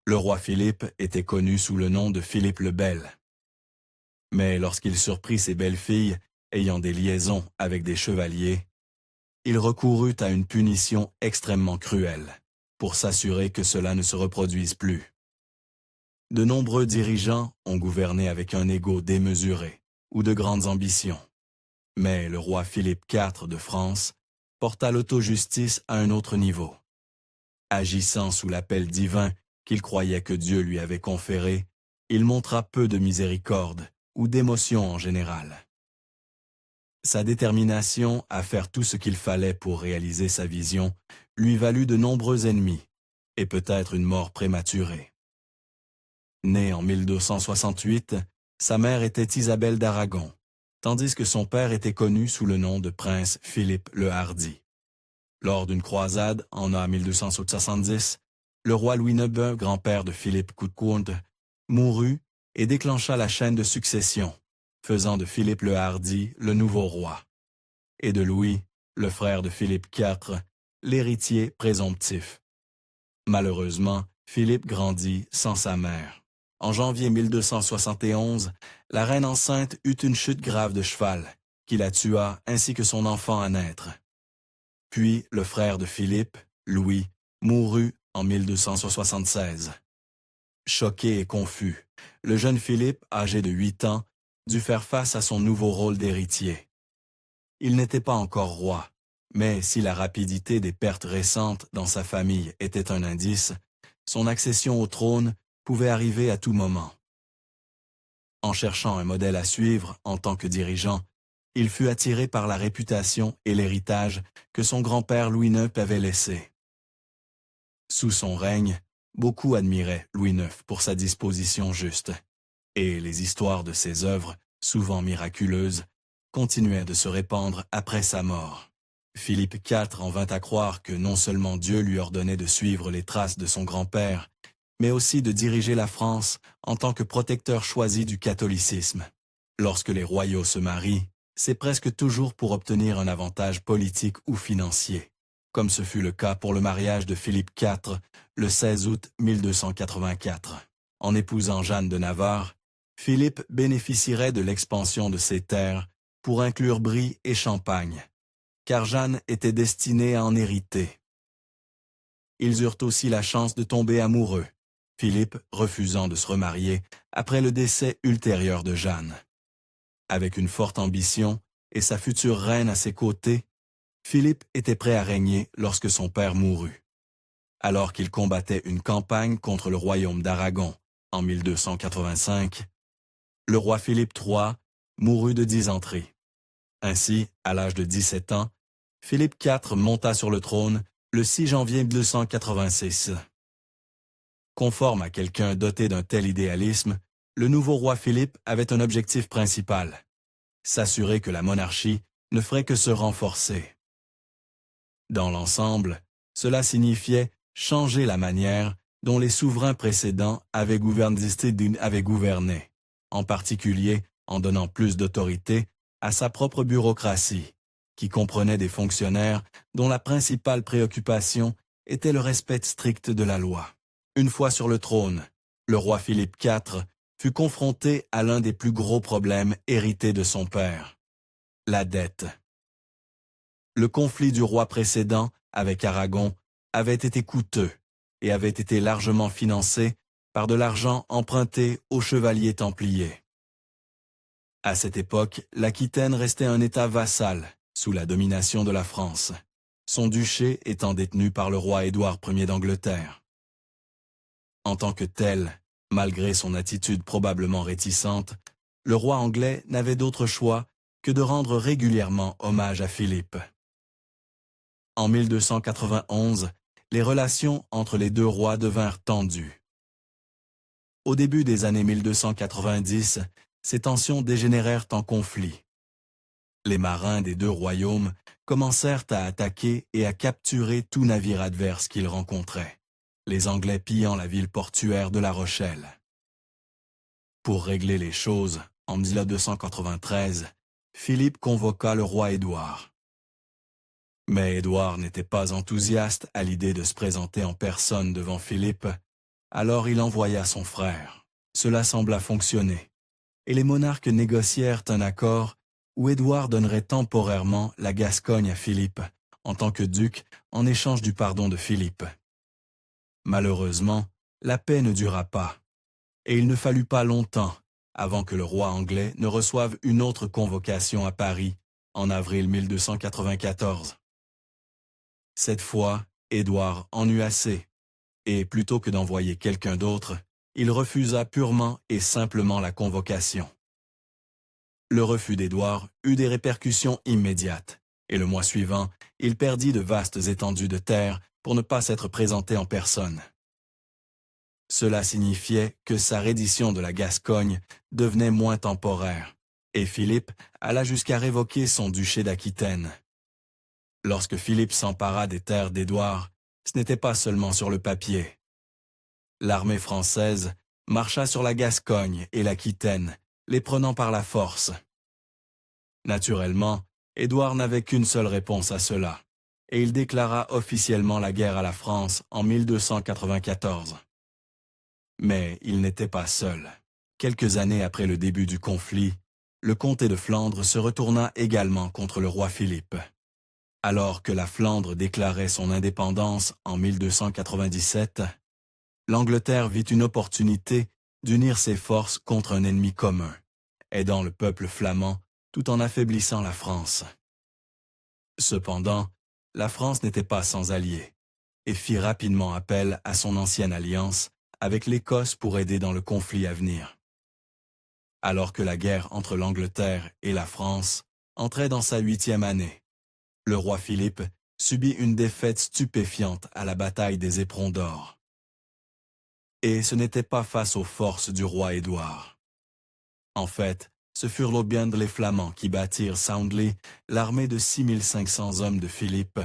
Le roi Philippe était connu sous le nom de Philippe le Bel. Mais lorsqu'il surprit ses belles filles ayant des liaisons avec des chevaliers, il recourut à une punition extrêmement cruelle pour s'assurer que cela ne se reproduise plus. De nombreux dirigeants ont gouverné avec un ego démesuré ou de grandes ambitions. Mais le roi Philippe IV de France porta l'autojustice à un autre niveau. Agissant sous l'appel divin qu'il croyait que Dieu lui avait conféré, il montra peu de miséricorde ou d'émotion en général. Sa détermination à faire tout ce qu'il fallait pour réaliser sa vision lui valut de nombreux ennemis et peut-être une mort prématurée. Né en 1268, sa mère était Isabelle d'Aragon, tandis que son père était connu sous le nom de prince Philippe le Hardi. Lors d'une croisade en 1270, le roi Louis IX, grand-père de Philippe Coudcourt, mourut et déclencha la chaîne de succession, faisant de Philippe le Hardi le nouveau roi, et de Louis, le frère de Philippe IV, l'héritier présomptif. Malheureusement, Philippe grandit sans sa mère. En janvier 1271, la reine enceinte eut une chute grave de cheval, qui la tua ainsi que son enfant à naître. Puis le frère de Philippe, Louis, mourut en 1276. Choqué et confus, le jeune Philippe, âgé de 8 ans, dut faire face à son nouveau rôle d'héritier. Il n'était pas encore roi, mais si la rapidité des pertes récentes dans sa famille était un indice, son accession au trône pouvait arriver à tout moment. En cherchant un modèle à suivre en tant que dirigeant, il fut attiré par la réputation et l'héritage que son grand-père Louis IX avait laissé. Sous son règne, beaucoup admiraient Louis IX pour sa disposition juste, et les histoires de ses œuvres, souvent miraculeuses, continuaient de se répandre après sa mort. Philippe IV en vint à croire que non seulement Dieu lui ordonnait de suivre les traces de son grand-père, mais aussi de diriger la France en tant que protecteur choisi du catholicisme. Lorsque les royaux se marient, c'est presque toujours pour obtenir un avantage politique ou financier, comme ce fut le cas pour le mariage de Philippe IV le 16 août 1284. En épousant Jeanne de Navarre, Philippe bénéficierait de l'expansion de ses terres pour inclure Brie et Champagne, car Jeanne était destinée à en hériter. Ils eurent aussi la chance de tomber amoureux, Philippe refusant de se remarier après le décès ultérieur de Jeanne. Avec une forte ambition et sa future reine à ses côtés, Philippe était prêt à régner lorsque son père mourut. Alors qu'il combattait une campagne contre le royaume d'Aragon en 1285, le roi Philippe III mourut de dysenterie. Ainsi, à l'âge de 17 ans, Philippe IV monta sur le trône le 6 janvier 1286. Conforme à quelqu'un doté d'un tel idéalisme, le nouveau roi Philippe avait un objectif principal: s'assurer que la monarchie ne ferait que se renforcer. Dans l'ensemble, cela signifiait changer la manière dont les souverains précédents avaient gouverné, en particulier en donnant plus d'autorité à sa propre bureaucratie, qui comprenait des fonctionnaires dont la principale préoccupation était le respect strict de la loi. Une fois sur le trône, le roi Philippe IV fut confronté à l'un des plus gros problèmes hérités de son père: la dette. Le conflit du roi précédent avec Aragon avait été coûteux et avait été largement financé par de l'argent emprunté aux chevaliers templiers. À cette époque, l'Aquitaine restait un État vassal sous la domination de la France, son duché étant détenu par le roi Édouard Ier d'Angleterre. En tant que tel, malgré son attitude probablement réticente, le roi anglais n'avait d'autre choix que de rendre régulièrement hommage à Philippe. En 1291, les relations entre les deux rois devinrent tendues. Au début des années 1290, ces tensions dégénérèrent en conflit. Les marins des deux royaumes commencèrent à attaquer et à capturer tout navire adverse qu'ils rencontraient, les Anglais pillant la ville portuaire de La Rochelle. Pour régler les choses, en 1293, Philippe convoqua le roi Édouard. Mais Édouard n'était pas enthousiaste à l'idée de se présenter en personne devant Philippe, Alors il envoya son frère. Cela sembla fonctionner, et les monarques négocièrent un accord où Édouard donnerait temporairement la Gascogne à Philippe, en tant que duc, en échange du pardon de Philippe. Malheureusement, la paix ne dura pas, et il ne fallut pas longtemps avant que le roi anglais ne reçoive une autre convocation à Paris en avril 1294. Cette fois, Édouard en eut assez, et plutôt que d'envoyer quelqu'un d'autre, il refusa purement et simplement la convocation. Le refus d'Édouard eut des répercussions immédiates, et le mois suivant, il perdit de vastes étendues de terre pour ne pas s'être présenté en personne. Cela signifiait que sa reddition de la Gascogne devenait moins temporaire, et Philippe alla jusqu'à révoquer son duché d'Aquitaine. Lorsque Philippe s'empara des terres d'Édouard, ce n'était pas seulement sur le papier. L'armée française marcha sur la Gascogne et l'Aquitaine, les prenant par la force. Naturellement, Édouard n'avait qu'une seule réponse à cela, et il déclara officiellement la guerre à la France en 1294. Mais il n'était pas seul. Quelques années après le début du conflit, le comté de Flandre se retourna également contre le roi Philippe. Alors que la Flandre déclarait son indépendance en 1297, l'Angleterre vit une opportunité d'unir ses forces contre un ennemi commun, aidant le peuple flamand tout en affaiblissant la France. Cependant, la France n'était pas sans alliés et fit rapidement appel à son ancienne alliance avec l'Écosse pour aider dans le conflit à venir. Alors que la guerre entre l'Angleterre et la France entrait dans sa 8e année, le roi Philippe subit une défaite stupéfiante à la bataille des Éperons d'Or. Et ce n'était pas face aux forces du roi Édouard. En fait, ce furent les Flamands qui battirent soundly l'armée de 6500 hommes de Philippe,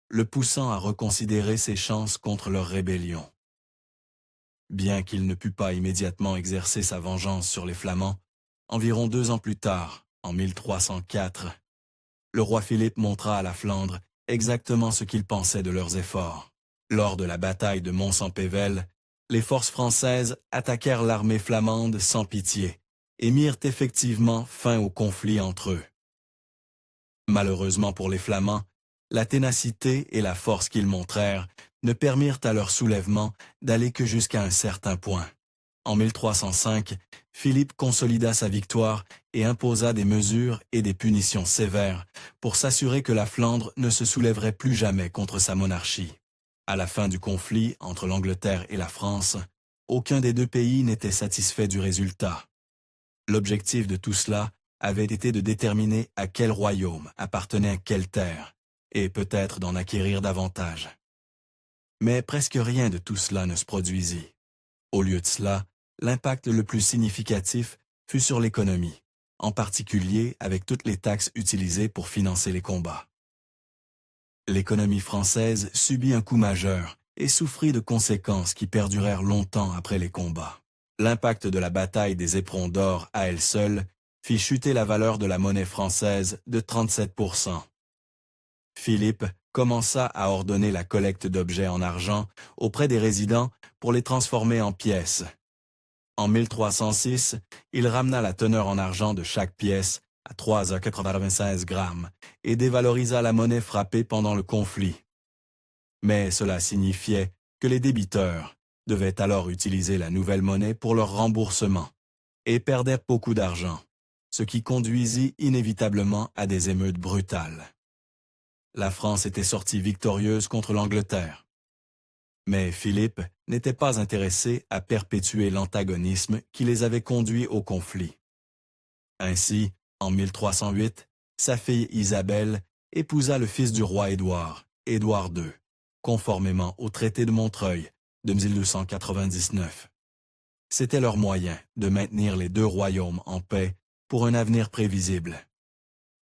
le poussant à reconsidérer ses chances contre leur rébellion. Bien qu'il ne pût pas immédiatement exercer sa vengeance sur les Flamands, environ 2 ans plus tard, en 1304, le roi Philippe montra à la Flandre exactement ce qu'il pensait de leurs efforts. Lors de la bataille de Mons-en-Pévèle, les forces françaises attaquèrent l'armée flamande sans pitié et mirent effectivement fin au conflit entre eux. Malheureusement pour les Flamands, la ténacité et la force qu'ils montrèrent ne permirent à leur soulèvement d'aller que jusqu'à un certain point. En 1305, Philippe consolida sa victoire et imposa des mesures et des punitions sévères pour s'assurer que la Flandre ne se soulèverait plus jamais contre sa monarchie. À la fin du conflit entre l'Angleterre et la France, aucun des deux pays n'était satisfait du résultat. L'objectif de tout cela avait été de déterminer à quel royaume appartenait quelle terre, et peut-être d'en acquérir davantage. Mais presque rien de tout cela ne se produisit. Au lieu de cela, l'impact le plus significatif fut sur l'économie, en particulier avec toutes les taxes utilisées pour financer les combats. L'économie française subit un coup majeur et souffrit de conséquences qui perdurèrent longtemps après les combats. L'impact de la bataille des Éperons d'Or à elle seule fit chuter la valeur de la monnaie française de 37%. Philippe commença à ordonner la collecte d'objets en argent auprès des résidents pour les transformer en pièces. En 1306, il ramena la teneur en argent de chaque pièce à 3,96 grammes et dévalorisa la monnaie frappée pendant le conflit. Mais cela signifiait que les débiteurs devaient alors utiliser la nouvelle monnaie pour leur remboursement et perdèrent beaucoup d'argent, ce qui conduisit inévitablement à des émeutes brutales. La France était sortie victorieuse contre l'Angleterre. Mais Philippe n'était pas intéressé à perpétuer l'antagonisme qui les avait conduits au conflit. Ainsi, en 1308, sa fille Isabelle épousa le fils du roi Édouard, Édouard II, conformément au traité de Montreuil de 1299. C'était leur moyen de maintenir les deux royaumes en paix pour un avenir prévisible.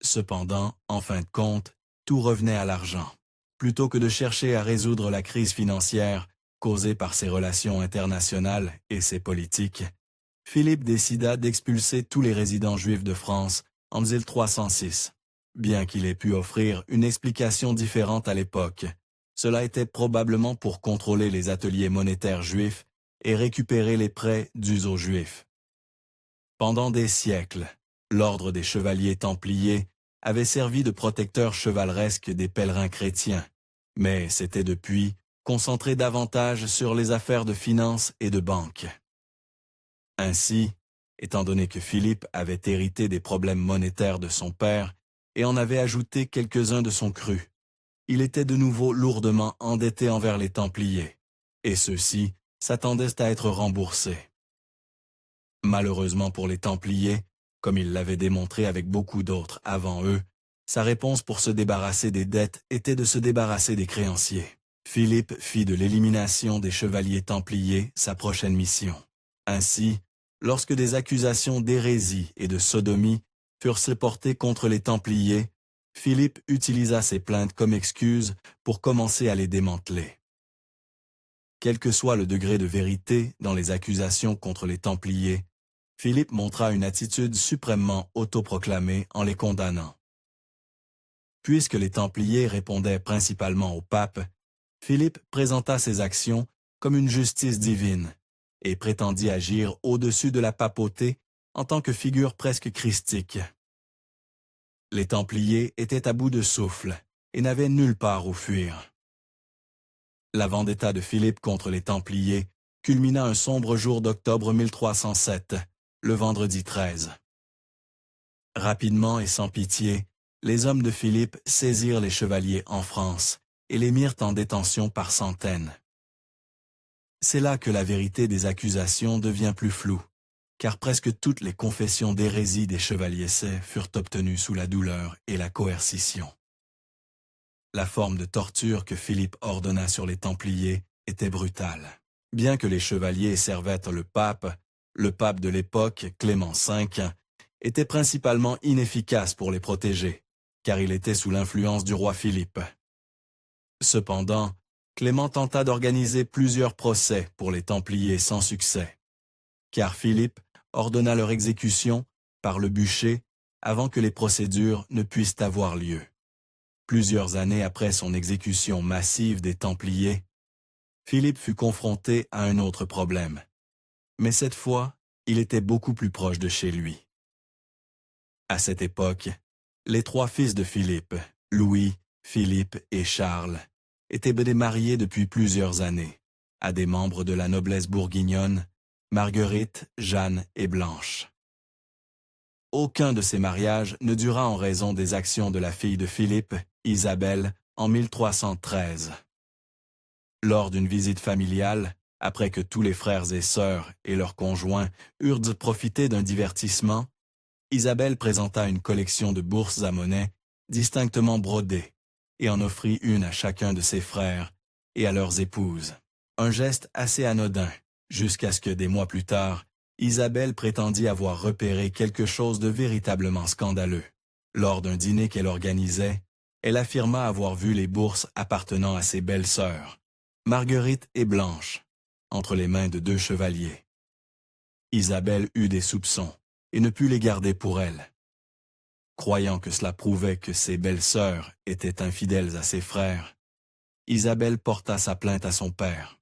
Cependant, en fin de compte, tout revenait à l'argent. Plutôt que de chercher à résoudre la crise financière causée par ses relations internationales et ses politiques, Philippe décida d'expulser tous les résidents juifs de France en 1306. Bien qu'il ait pu offrir une explication différente à l'époque, cela était probablement pour contrôler les ateliers monétaires juifs et récupérer les prêts dus aux Juifs. Pendant des siècles, l'ordre des chevaliers templiers avait servi de protecteur chevaleresque des pèlerins chrétiens, mais s'était depuis concentré davantage sur les affaires de finance et de banque. Ainsi, étant donné que Philippe avait hérité des problèmes monétaires de son père et en avait ajouté quelques-uns de son cru, il était de nouveau lourdement endetté envers les Templiers, et ceux-ci s'attendaient à être remboursés. Malheureusement pour les Templiers, comme il l'avait démontré avec beaucoup d'autres avant eux, sa réponse pour se débarrasser des dettes était de se débarrasser des créanciers. Philippe fit de l'élimination des chevaliers templiers sa prochaine mission. Ainsi, lorsque des accusations d'hérésie et de sodomie furent portées contre les Templiers, Philippe utilisa ces plaintes comme excuse pour commencer à les démanteler. Quel que soit le degré de vérité dans les accusations contre les Templiers, Philippe montra une attitude suprêmement autoproclamée en les condamnant. Puisque les Templiers répondaient principalement au pape, Philippe présenta ses actions comme une justice divine et prétendit agir au-dessus de la papauté en tant que figure presque christique. Les Templiers étaient à bout de souffle et n'avaient nulle part où fuir. La vendetta de Philippe contre les Templiers culmina un sombre jour d'octobre 1307, le vendredi 13. Rapidement et sans pitié, les hommes de Philippe saisirent les chevaliers en France et les mirent en détention par centaines. C'est là que la vérité des accusations devient plus floue, car presque toutes les confessions d'hérésie des chevaliers furent obtenues sous la douleur et la coercition. La forme de torture que Philippe ordonna sur les Templiers était brutale. Bien que les chevaliers servaient le pape de l'époque, Clément V, était principalement inefficace pour les protéger, car il était sous l'influence du roi Philippe. Cependant, Clément tenta d'organiser plusieurs procès pour les Templiers sans succès, car Philippe ordonna leur exécution par le bûcher avant que les procédures ne puissent avoir lieu. Plusieurs années après son exécution massive des Templiers, Philippe fut confronté à un autre problème. Mais cette fois, il était beaucoup plus proche de chez lui. À cette époque, les trois fils de Philippe, Louis, Philippe et Charles, étaient mariés depuis plusieurs années à des membres de la noblesse bourguignonne, Marguerite, Jeanne et Blanche. Aucun de ces mariages ne dura en raison des actions de la fille de Philippe, Isabelle, en 1313. Lors d'une visite familiale, après que tous les frères et sœurs et leurs conjoints eurent profité d'un divertissement, Isabelle présenta une collection de bourses à monnaie distinctement brodées et en offrit une à chacun de ses frères et à leurs épouses. Un geste assez anodin, jusqu'à ce que des mois plus tard, Isabelle prétendit avoir repéré quelque chose de véritablement scandaleux. Lors d'un dîner qu'elle organisait, elle affirma avoir vu les bourses appartenant à ses belles-sœurs, Marguerite et Blanche, entre les mains de deux chevaliers. Isabelle eut des soupçons et ne put les garder pour elle. Croyant que cela prouvait que ses belles-sœurs étaient infidèles à ses frères, Isabelle porta sa plainte à son père.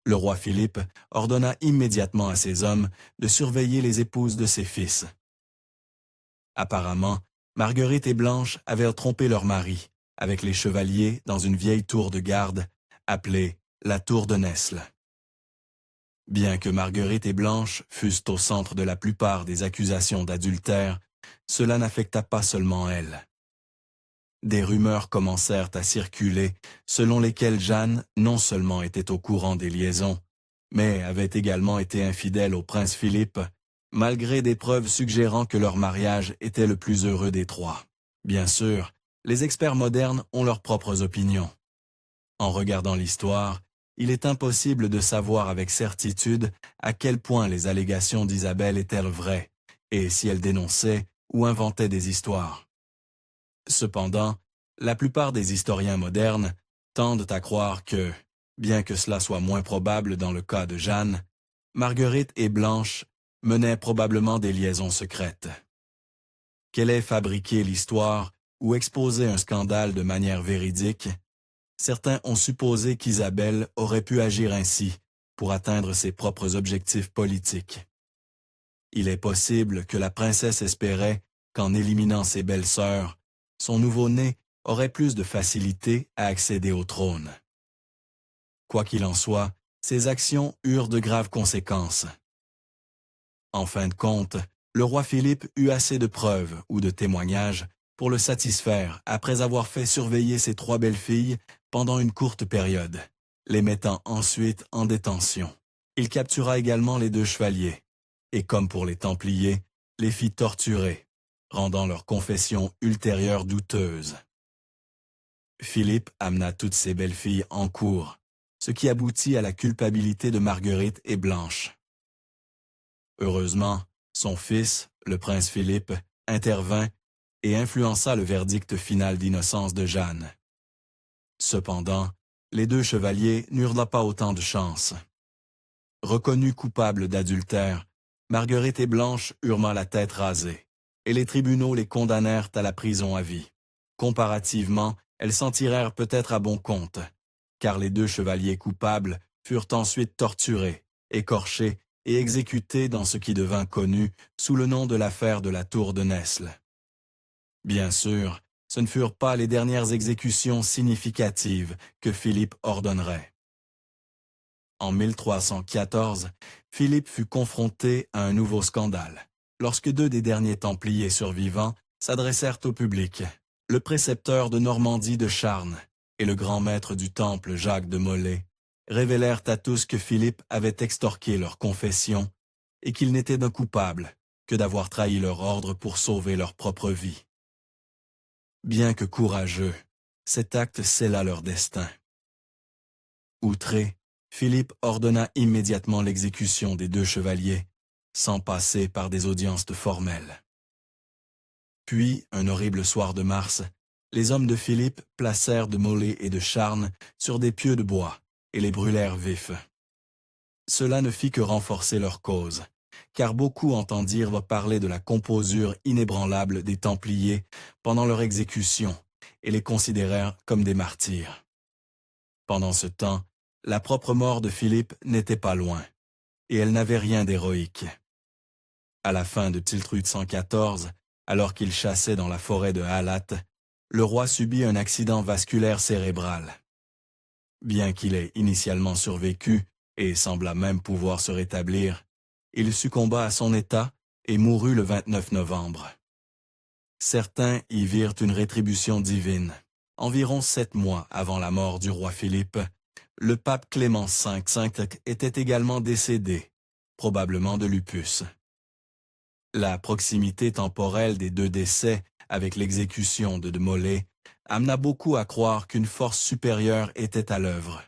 Le roi Philippe ordonna immédiatement à ses hommes de surveiller les épouses de ses fils. Apparemment, Marguerite et Blanche avaient trompé leur mari avec les chevaliers dans une vieille tour de garde appelée la tour de Nesle. Bien que Marguerite et Blanche fussent au centre de la plupart des accusations d'adultère, cela n'affecta pas seulement elles. Des rumeurs commencèrent à circuler selon lesquelles Jeanne non seulement était au courant des liaisons, mais avait également été infidèle au prince Philippe, malgré des preuves suggérant que leur mariage était le plus heureux des trois. Bien sûr, les experts modernes ont leurs propres opinions. En regardant l'histoire, il est impossible de savoir avec certitude à quel point les allégations d'Isabelle étaient vraies, et si elle dénonçait ou inventait des histoires. Cependant, la plupart des historiens modernes tendent à croire que, bien que cela soit moins probable dans le cas de Jeanne, Marguerite et Blanche menaient probablement des liaisons secrètes. Qu'elle ait fabriqué l'histoire ou exposé un scandale de manière véridique, certains ont supposé qu'Isabelle aurait pu agir ainsi pour atteindre ses propres objectifs politiques. Il est possible que la princesse espérait qu'en éliminant ses belles-sœurs, son nouveau-né aurait plus de facilité à accéder au trône. Quoi qu'il en soit, ces actions eurent de graves conséquences. En fin de compte, le roi Philippe eut assez de preuves ou de témoignages pour le satisfaire après avoir fait surveiller ses 3 belles-filles pendant une courte période, les mettant ensuite en détention. Il captura également les 2 chevaliers, et comme pour les Templiers, les fit torturer, rendant leur confession ultérieure douteuse. Philippe amena toutes ses belles-filles en cour, ce qui aboutit à la culpabilité de Marguerite et Blanche. Heureusement, son fils, le prince Philippe, intervint et influença le verdict final d'innocence de Jeanne. Cependant, les 2 chevaliers n'eurent pas autant de chance. Reconnus coupables d'adultère, Marguerite et Blanche eurent la tête rasée, et les tribunaux les condamnèrent à la prison à vie. Comparativement, elles s'en tirèrent peut-être à bon compte, car les 2 chevaliers coupables furent ensuite torturés, écorchés et exécutés dans ce qui devint connu sous le nom de l'affaire de la Tour de Nesle. Bien sûr, ce ne furent pas les dernières exécutions significatives que Philippe ordonnerait. En 1314, Philippe fut confronté à un nouveau scandale, lorsque 2 des derniers Templiers survivants s'adressèrent au public, le précepteur de Normandie de Charnes et le grand maître du temple Jacques de Molay, révélèrent à tous que Philippe avait extorqué leur confession et qu'ils n'étaient d'un coupable que d'avoir trahi leur ordre pour sauver leur propre vie. Bien que courageux, cet acte scella leur destin. Outré, Philippe ordonna immédiatement l'exécution des 2 chevaliers, sans passer par des audiences formelles. Puis, un horrible soir de mars, les hommes de Philippe placèrent de Molay et de Charnes sur des pieux de bois et les brûlèrent vifs. Cela ne fit que renforcer leur cause, car beaucoup entendirent parler de la composure inébranlable des Templiers pendant leur exécution et les considérèrent comme des martyrs. Pendant ce temps, la propre mort de Philippe n'était pas loin, et elle n'avait rien d'héroïque. À la fin de Tiltrude 114, alors qu'il chassait dans la forêt de Halat, le roi subit un accident vasculaire cérébral. Bien qu'il ait initialement survécu et sembla même pouvoir se rétablir, il succomba à son état et mourut le 29 novembre. Certains y virent une rétribution divine. Environ 7 mois avant la mort du roi Philippe, le pape Clément V était également décédé, probablement de lupus. La proximité temporelle des 2 décès avec l'exécution de Molay amena beaucoup à croire qu'une force supérieure était à l'œuvre.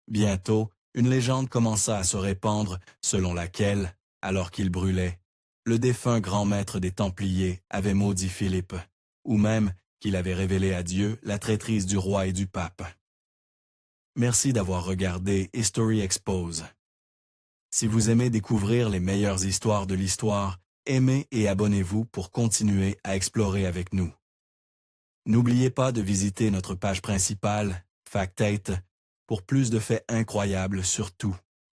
Bientôt, une légende commença à se répandre selon laquelle, alors qu'il brûlait, le défunt grand maître des Templiers avait maudit Philippe, ou même qu'il avait révélé à Dieu la traîtrise du roi et du pape. Merci d'avoir regardé History Expose. Si vous aimez découvrir les meilleures histoires de l'histoire, aimez et abonnez-vous pour continuer à explorer avec nous. N'oubliez pas de visiter notre page principale, Fact8, pour plus de faits incroyables sur tout.